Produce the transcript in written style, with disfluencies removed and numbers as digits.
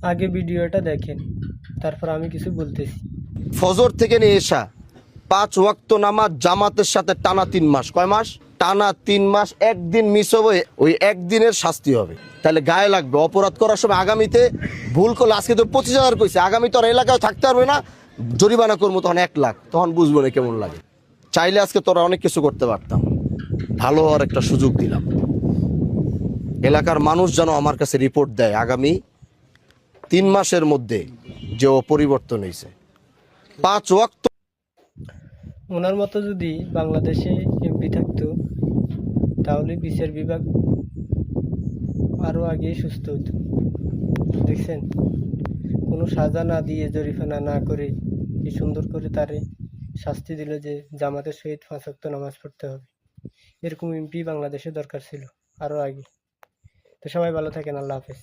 আগে ভিডিওটা দেখেন, তারপর আমি কিছু বলতেছি। ফজর থেকে নিয়ে এসা 5 ওয়াক্ত নামাজ জামাতের সাথে টানা 3 মাস। কয় মাস? টানা 3 মাস। একদিন মিস হবে, ওই একদিনের শাস্তি হবে। তাহলে গায়ে লাগবে। অপরাধ করার সময় আগামীতে ভুল করলে, আজকে তো 25,000 কইছে, আগামী তো আর এলাকায় থাকতে পারবে না, জরিমানা করবো তখন 1 লাখ, তখন বুঝবো না কেমন লাগে। চাইলে আজকে তোরা অনেক কিছু করতে পারতাম। ভালো হওয়ার একটা সুযোগ দিলাম। এলাকার মানুষ যেন আমার কাছে রিপোর্ট দেয় আগামী 3 মাসের মধ্যে যে ও পরিবর্তন হয়েছে। 5 ওয়াক্ত। ওনার মতো যদি বাংলাদেশে এমপি থাকতো, তাহলে বিচার বিভাগ আরও আগেই সুস্থ হতো। দেখছেন, কোনো সাজা না দিয়ে, জরিমানা না করে, কি সুন্দর করে তারে শাস্তি দিল যে জামাতের সহিত 5 ওয়াক্ত নামাজ পড়তে হবে। এরকম এমপি বাংলাদেশে দরকার ছিল আরও আগে। তো সবাই ভালো থাকেন, আল্লাহ হাফেজ।